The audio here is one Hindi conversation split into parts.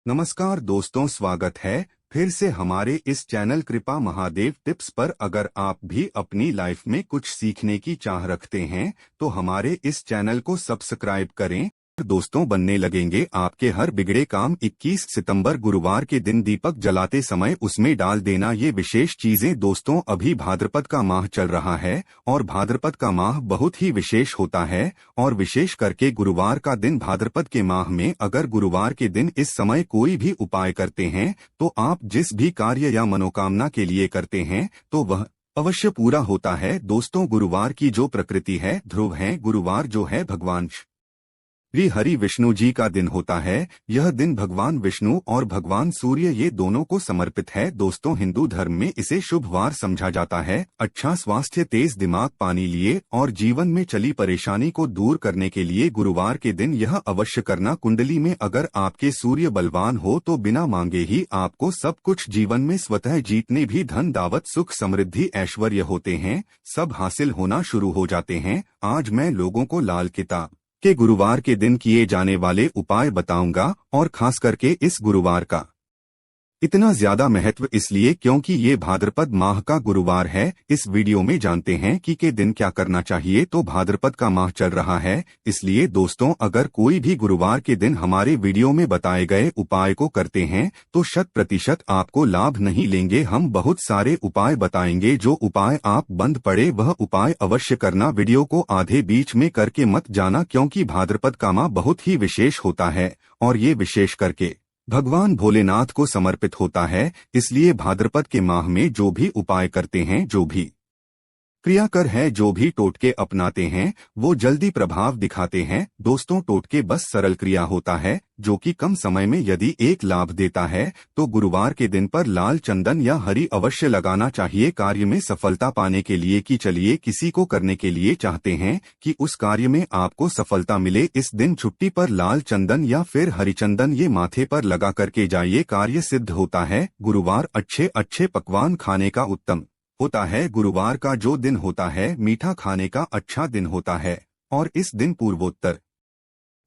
नमस्कार दोस्तों, स्वागत है फिर से हमारे इस चैनल कृपा महादेव टिप्स पर। अगर आप भी अपनी लाइफ में कुछ सीखने की चाह रखते हैं तो हमारे इस चैनल को सब्सक्राइब करें। दोस्तों, बनने लगेंगे आपके हर बिगड़े काम। 21 सितंबर गुरुवार के दिन दीपक जलाते समय उसमें डाल देना ये विशेष चीजें। दोस्तों, अभी भाद्रपद का माह चल रहा है और भाद्रपद का माह बहुत ही विशेष होता है और विशेष करके गुरुवार का दिन। भाद्रपद के माह में अगर गुरुवार के दिन इस समय कोई भी उपाय करते हैं तो आप जिस भी कार्य या मनोकामना के लिए करते हैं तो वह अवश्य पूरा होता है। दोस्तों, गुरुवार की जो प्रकृति है ध्रुव है। गुरुवार जो है भगवान श्री हरि विष्णु जी का दिन होता है। यह दिन भगवान विष्णु और भगवान सूर्य ये दोनों को समर्पित है। दोस्तों, हिंदू धर्म में इसे शुभ वार समझा जाता है। अच्छा स्वास्थ्य, तेज दिमाग, पानी लिए और जीवन में चली परेशानी को दूर करने के लिए गुरुवार के दिन यह अवश्य करना। कुंडली में अगर आपके सूर्य बलवान हो तो बिना मांगे ही आपको सब कुछ जीवन में स्वतः जीतने भी धन, दावत, सुख, समृद्धि, ऐश्वर्य होते हैं, सब हासिल होना शुरू हो जाते हैं। आज मैं लोगों को लाल किताब के गुरुवार के दिन किए जाने वाले उपाय बताऊंगा और खास करके इस गुरुवार का इतना ज्यादा महत्व इसलिए क्योंकि ये भाद्रपद माह का गुरुवार है। इस वीडियो में जानते हैं कि के दिन क्या करना चाहिए। तो भाद्रपद का माह चल रहा है, इसलिए दोस्तों अगर कोई भी गुरुवार के दिन हमारे वीडियो में बताए गए उपाय को करते हैं तो 100% आपको लाभ नहीं लेंगे। हम बहुत सारे उपाय बताएंगे, जो उपाय आप बंद पड़े वह उपाय अवश्य करना। वीडियो को आधे बीच में करके मत जाना क्योंकि भाद्रपद का माह बहुत ही विशेष होता है और ये विशेष करके भगवान भोलेनाथ को समर्पित होता है। इसलिए भाद्रपद के माह में जो भी उपाय करते हैं, जो भी क्रियाकर है, जो भी टोटके अपनाते हैं वो जल्दी प्रभाव दिखाते हैं। दोस्तों, टोटके बस सरल क्रिया होता है जो कि कम समय में यदि एक लाभ देता है तो गुरुवार के दिन पर लाल चंदन या हरी अवश्य लगाना चाहिए कार्य में सफलता पाने के लिए। कि चलिए किसी को करने के लिए चाहते हैं कि उस कार्य में आपको सफलता मिले, इस दिन छुट्टी पर लाल चंदन या फिर हरी चंदन ये माथे पर लगा करके जाइए, कार्य सिद्ध होता है। गुरुवार अच्छे अच्छे पकवान खाने का उत्तम होता है। गुरुवार का जो दिन होता है मीठा खाने का अच्छा दिन होता है और इस दिन पूर्वोत्तर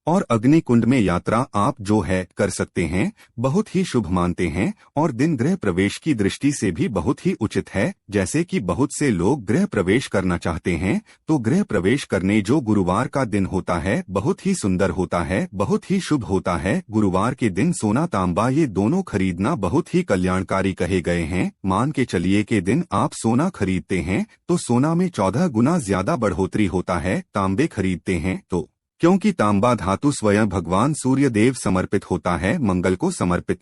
और अग्नि कुंड में यात्रा आप जो है कर सकते हैं, बहुत ही शुभ मानते हैं और दिन गृह प्रवेश की दृष्टि से भी बहुत ही उचित है। जैसे कि बहुत से लोग गृह प्रवेश करना चाहते हैं तो गृह प्रवेश करने जो गुरुवार का दिन होता है बहुत ही सुंदर होता है, बहुत ही शुभ होता है। गुरुवार के दिन सोना तांबा ये दोनों खरीदना बहुत ही कल्याणकारी कहे गए हैं। मान के चलिए के दिन आप सोना खरीदते हैं तो सोना में 14 गुना ज्यादा बढ़ोतरी होता है। तांबे खरीदते हैं तो क्योंकि तांबा धातु स्वयं भगवान सूर्य देव समर्पित होता है, मंगल को समर्पित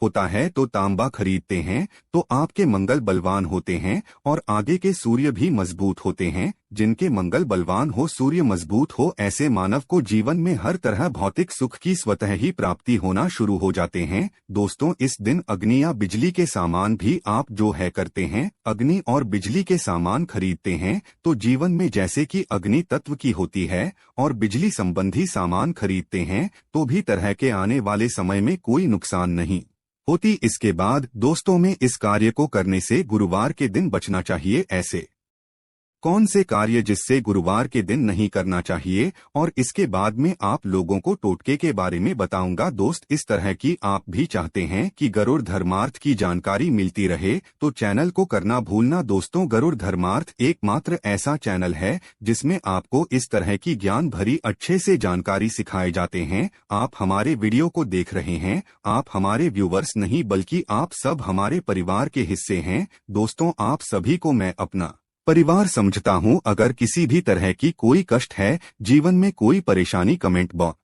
होता है, तो तांबा खरीदते हैं तो आपके मंगल बलवान होते हैं और आगे के सूर्य भी मजबूत होते हैं। जिनके मंगल बलवान हो, सूर्य मजबूत हो, ऐसे मानव को जीवन में हर तरह भौतिक सुख की स्वतः ही प्राप्ति होना शुरू हो जाते हैं। दोस्तों, इस दिन अग्नि या बिजली के सामान भी आप जो है करते हैं, अग्नि और बिजली के सामान खरीदते हैं तो जीवन में जैसे कि अग्नि तत्व की होती है और बिजली संबंधी सामान खरीदते हैं तो भी तरह के आने वाले समय में कोई नुकसान नहीं होती। इसके बाद दोस्तों में इस कार्य को करने से गुरुवार के दिन बचना चाहिए। ऐसे कौन से कार्य जिससे गुरुवार के दिन नहीं करना चाहिए और इसके बाद में आप लोगों को टोटके के बारे में बताऊंगा। दोस्त, इस तरह की आप भी चाहते हैं कि गरुड़ धर्मार्थ की जानकारी मिलती रहे तो चैनल को करना भूलना। दोस्तों, गरुड़ धर्मार्थ एकमात्र ऐसा चैनल है जिसमें आपको इस तरह की ज्ञान भरी अच्छे से जानकारी सिखाए जाते हैं। आप हमारे वीडियो को देख रहे हैं, आप हमारे व्यूवर्स नहीं बल्कि आप सब हमारे परिवार के हिस्से हैं। दोस्तों, आप सभी को मैं अपना परिवार समझता हूं। अगर किसी भी तरह की कोई कष्ट है, जीवन में कोई परेशानी, कमेंट बॉक्स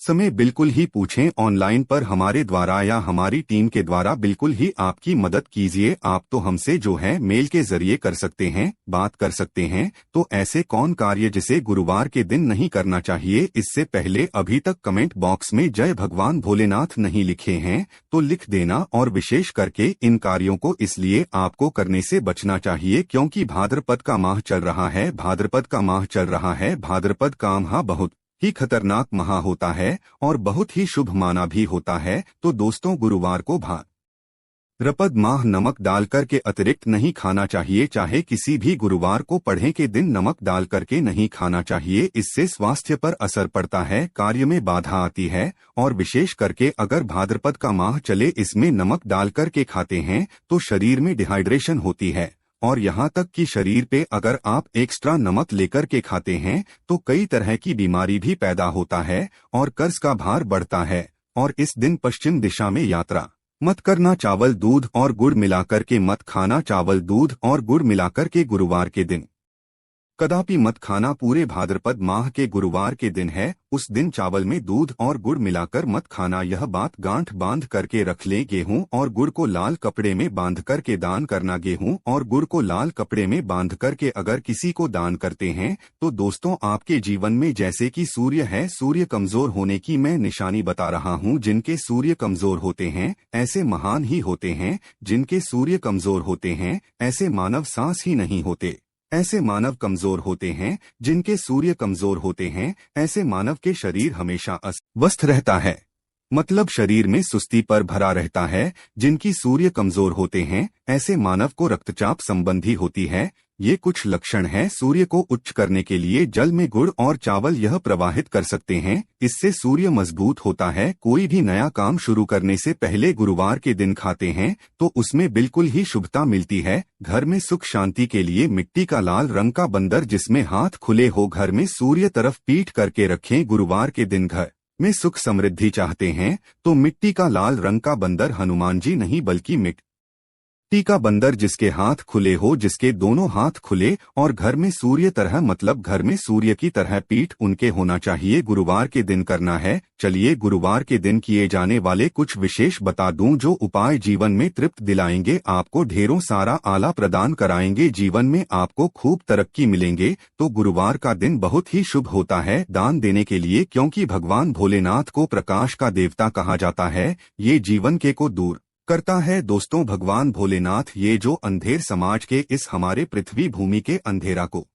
समय बिल्कुल ही पूछें। ऑनलाइन पर हमारे द्वारा या हमारी टीम के द्वारा बिल्कुल ही आपकी मदद कीजिए। आप तो हमसे जो है मेल के जरिए कर सकते हैं, बात कर सकते हैं। तो ऐसे कौन कार्य जिसे गुरुवार के दिन नहीं करना चाहिए, इससे पहले अभी तक कमेंट बॉक्स में जय भगवान भोलेनाथ नहीं लिखे हैं तो लिख देना। और विशेष करके इन कार्यों को इसलिए आपको करने से बचना चाहिए क्योंकि भाद्रपद का माह चल रहा है। भाद्रपद का माह चल रहा है। भाद्रपद का माह बहुत ही खतरनाक माह होता है और बहुत ही शुभ माना भी होता है। तो दोस्तों, गुरुवार को रपद माह नमक डालकर के अतिरिक्त नहीं खाना चाहिए, चाहे किसी भी गुरुवार को पढ़े के दिन नमक डाल करके नहीं खाना चाहिए। इससे स्वास्थ्य पर असर पड़ता है, कार्य में बाधा आती है और विशेष करके अगर भाद्रपद का माह चले इसमें नमक डाल करके खाते हैं तो शरीर में डिहाइड्रेशन होती है और यहाँ तक कि शरीर पे अगर आप एक्स्ट्रा नमक लेकर के खाते हैं तो कई तरह की बीमारी भी पैदा होता है और कर्ज का भार बढ़ता है। और इस दिन पश्चिम दिशा में यात्रा मत करना, चावल दूध और गुड़ मिलाकर के मत खाना, चावल दूध और गुड़ मिलाकर के गुरुवार के दिन कदापि मत खाना। पूरे भाद्रपद माह के गुरुवार के दिन है, उस दिन चावल में दूध और गुड़ मिलाकर मत खाना। यह बात गांठ बांध करके रख ले। गेहूं और गुड़ को लाल कपड़े में बांध करके दान करना। गेहूं और गुड़ को लाल कपड़े में बांध करके अगर किसी को दान करते हैं तो दोस्तों आपके जीवन में जैसे कि सूर्य है, सूर्य कमजोर होने की मैं निशानी बता रहा हूं। जिनके सूर्य कमजोर होते हैं ऐसे महान ही होते हैं, जिनके सूर्य कमजोर होते हैं ऐसे मानव सांस ही नहीं होते। ऐसे मानव कमजोर होते हैं, जिनके सूर्य कमजोर होते हैं ऐसे मानव के शरीर हमेशा अस्वस्थ रहता है, मतलब शरीर में सुस्ती पर भरा रहता है। जिनकी सूर्य कमजोर होते हैं ऐसे मानव को रक्तचाप संबंधी होती है। ये कुछ लक्षण हैं। सूर्य को उच्च करने के लिए जल में गुड़ और चावल यह प्रवाहित कर सकते हैं, इससे सूर्य मजबूत होता है। कोई भी नया काम शुरू करने से पहले गुरुवार के दिन खाते हैं तो उसमें बिल्कुल ही शुभता मिलती है। घर में सुख शांति के लिए मिट्टी का लाल रंग का बंदर जिसमें हाथ खुले हो घर में सूर्य तरफ पीठ करके रखें। गुरुवार के दिन घर में सुख समृद्धि चाहते हैं तो मिट्टी का लाल रंग का बंदर, हनुमान जी नहीं बल्कि मिट्टी का बंदर जिसके हाथ खुले हो, जिसके दोनों हाथ खुले और घर में सूर्य तरह मतलब घर में सूर्य की तरह पीठ उनके होना चाहिए। गुरुवार के दिन करना है। चलिए गुरुवार के दिन किए जाने वाले कुछ विशेष बता दूं जो उपाय जीवन में तृप्त दिलाएंगे, आपको ढेरों सारा आला प्रदान कराएंगे, जीवन में आपको खूब तरक्की मिलेंगे। तो गुरुवार का दिन बहुत ही शुभ होता है दान देने के लिए, क्योंकि भगवान भोलेनाथ को प्रकाश का देवता कहा जाता है। ये जीवन के को दूर करता है। दोस्तों भगवान भोलेनाथ ये जो अंधेर समाज के इस हमारे पृथ्वी भूमि के अंधेरा को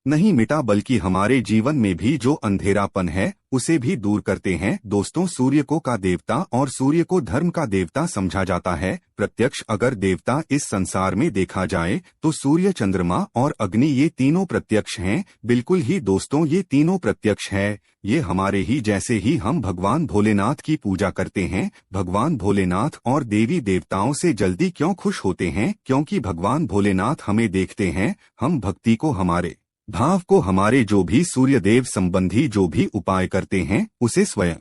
नहीं मिटा बल्कि हमारे जीवन में भी जो अंधेरापन है उसे भी दूर करते हैं। दोस्तों सूर्य को का देवता और सूर्य को धर्म का देवता समझा जाता है। प्रत्यक्ष अगर देवता इस संसार में देखा जाए तो सूर्य, चंद्रमा और अग्नि ये तीनों प्रत्यक्ष हैं। बिल्कुल ही दोस्तों ये तीनों प्रत्यक्ष है। ये हमारे ही जैसे ही हम भगवान भोलेनाथ की पूजा करते हैं। भगवान भोलेनाथ और देवी देवताओं से जल्दी क्यों खुश होते हैं? क्योंकि भगवान भोलेनाथ हमें देखते हैं। हम भक्ति को, हमारे भाव को, हमारे जो भी सूर्यदेव संबंधी जो भी उपाय करते हैं उसे स्वयं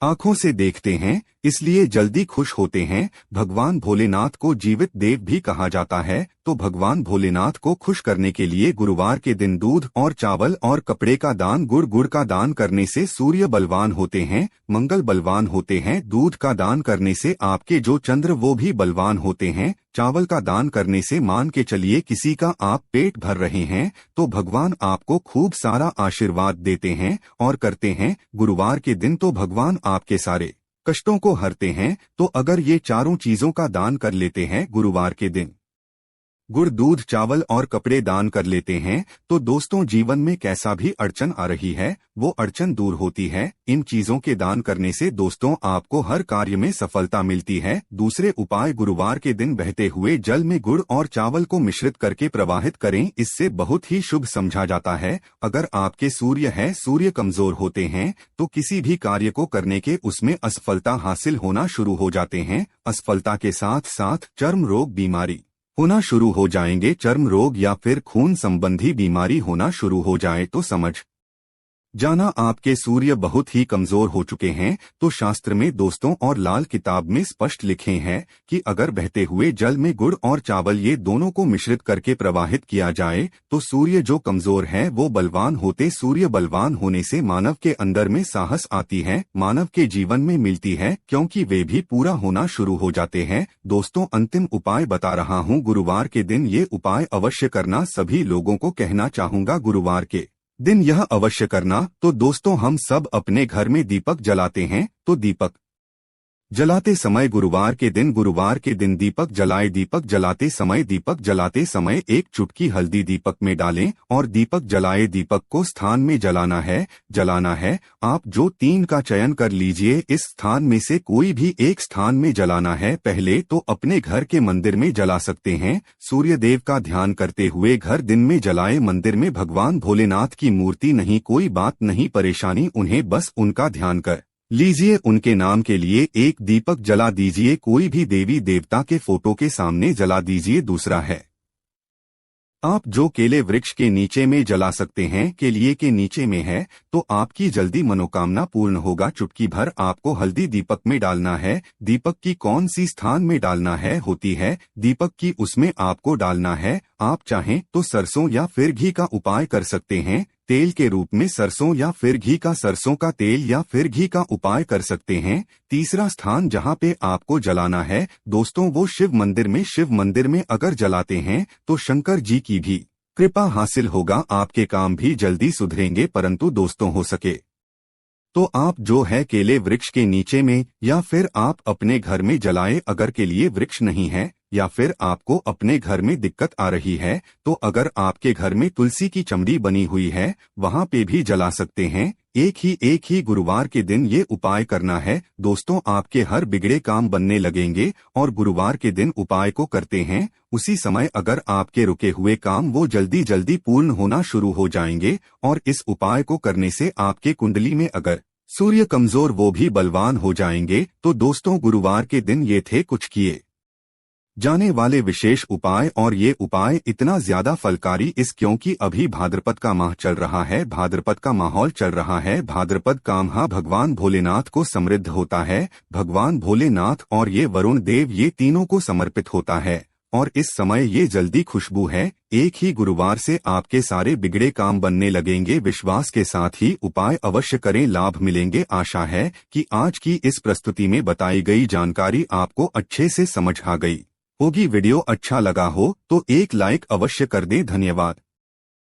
आंखों से देखते हैं, इसलिए जल्दी खुश होते हैं। भगवान भोलेनाथ को जीवित देव भी कहा जाता है। तो भगवान भोलेनाथ को खुश करने के लिए गुरुवार के दिन दूध और चावल और कपड़े का दान, गुड़ का दान करने से सूर्य बलवान होते हैं, मंगल बलवान होते हैं। दूध का दान करने से आपके जो चंद्र वो भी बलवान होते हैं। चावल का दान करने से मान के चलिए किसी का आप पेट भर रहे हैं तो भगवान आपको खूब सारा आशीर्वाद देते हैं और करते हैं। गुरुवार के दिन तो भगवान आपके सारे कष्टों को हरते हैं। तो अगर ये चारों चीजों का दान कर लेते हैं गुरुवार के दिन, गुड़, दूध, चावल और कपड़े दान कर लेते हैं तो दोस्तों जीवन में कैसा भी अड़चन आ रही है वो अड़चन दूर होती है। इन चीजों के दान करने से दोस्तों आपको हर कार्य में सफलता मिलती है। दूसरे उपाय, गुरुवार के दिन बहते हुए जल में गुड़ और चावल को मिश्रित करके प्रवाहित करें, इससे बहुत ही शुभ समझा जाता है। अगर आपके सूर्य है, सूर्य कमजोर होते हैं तो किसी भी कार्य को करने के उसमें असफलता हासिल होना शुरू हो जाते हैं। असफलता के साथ साथ चर्म रोग, बीमारी होना शुरू हो जाएंगे। चर्म रोग या फिर खून संबंधी बीमारी होना शुरू हो जाए तो समझ जाना आपके सूर्य बहुत ही कमजोर हो चुके हैं। तो शास्त्र में दोस्तों और लाल किताब में स्पष्ट लिखे हैं कि अगर बहते हुए जल में गुड़ और चावल ये दोनों को मिश्रित करके प्रवाहित किया जाए तो सूर्य जो कमजोर है वो बलवान होते। सूर्य बलवान होने से मानव के अंदर में साहस आती है, मानव के जीवन में मिलती है, क्योंकि वे भी पूरा होना शुरू हो जाते हैं। दोस्तों अंतिम उपाय बता रहा हूँ, गुरुवार के दिन ये उपाय अवश्य करना। सभी लोगों को कहना चाहूंगा गुरुवार के दिन यह अवश्य करना। तो दोस्तों हम सब अपने घर में दीपक जलाते हैं तो दीपक जलाते समय गुरुवार के दिन दीपक जलाते समय एक चुटकी हल्दी दीपक में डालें और दीपक जलाए। दीपक को स्थान में जलाना है। आप जो 3 का चयन कर लीजिए, इस स्थान में से कोई भी एक स्थान में जलाना है। पहले तो अपने घर के मंदिर में जला सकते हैं, सूर्य देव का ध्यान करते हुए घर दिन में जलाए। मंदिर में भगवान भोलेनाथ की मूर्ति नहीं, कोई बात नहीं परेशानी, उन्हें बस उनका ध्यान कर लीजिए, उनके नाम के लिए एक दीपक जला दीजिए। कोई भी देवी देवता के फोटो के सामने जला दीजिए। दूसरा है, आप जो केले वृक्ष के नीचे में जला सकते हैं, केलिए के नीचे में है तो आपकी जल्दी मनोकामना पूर्ण होगा। चुटकी भर आपको हल्दी दीपक में डालना है। दीपक की कौन सी स्थान में डालना है होती है दीपक की, उसमें आपको डालना है। आप चाहें तो सरसों या फिर घी का उपाय कर सकते हैं, तेल के रूप में सरसों या फिर घी का, सरसों का तेल या फिर घी का उपाय कर सकते हैं। तीसरा स्थान जहां पे आपको जलाना है दोस्तों, वो शिव मंदिर में अगर जलाते हैं तो शंकर जी की भी कृपा हासिल होगा, आपके काम भी जल्दी सुधरेंगे। परंतु दोस्तों हो सके तो आप जो है केले वृक्ष के नीचे में या फिर आप अपने घर में जलाए। अगर के लिए वृक्ष नहीं है या फिर आपको अपने घर में दिक्कत आ रही है तो अगर आपके घर में तुलसी की चमड़ी बनी हुई है वहां पे भी जला सकते हैं। एक ही गुरुवार के दिन ये उपाय करना है दोस्तों, आपके हर बिगड़े काम बनने लगेंगे। और गुरुवार के दिन उपाय को करते हैं उसी समय अगर आपके रुके हुए काम वो जल्दी पूर्ण होना शुरू हो जाएंगे। और इस उपाय को करने से आपके कुंडली में अगर सूर्य कमजोर वो भी बलवान हो जाएंगे। तो दोस्तों गुरुवार के दिन ये थे कुछ किए जाने वाले विशेष उपाय, और ये उपाय इतना ज्यादा फलकारी क्योंकि अभी भाद्रपद का माह चल रहा है, भाद्रपद का माहौल चल रहा है। भाद्रपद का माह भगवान भोलेनाथ को समृद्ध होता है। भगवान भोलेनाथ और ये वरुण देव, ये तीनों को समर्पित होता है। और इस समय ये जल्दी खुशबू है। एक ही गुरुवार से आपके सारे बिगड़े काम बनने लगेंगे। विश्वास के साथ ही उपाय अवश्य करें, लाभ मिलेंगे। आशा है कि आज की इस प्रस्तुति में बताई गई जानकारी आपको अच्छे से समझ आ गई होगी। वीडियो अच्छा लगा हो तो एक लाइक अवश्य कर दें। धन्यवाद।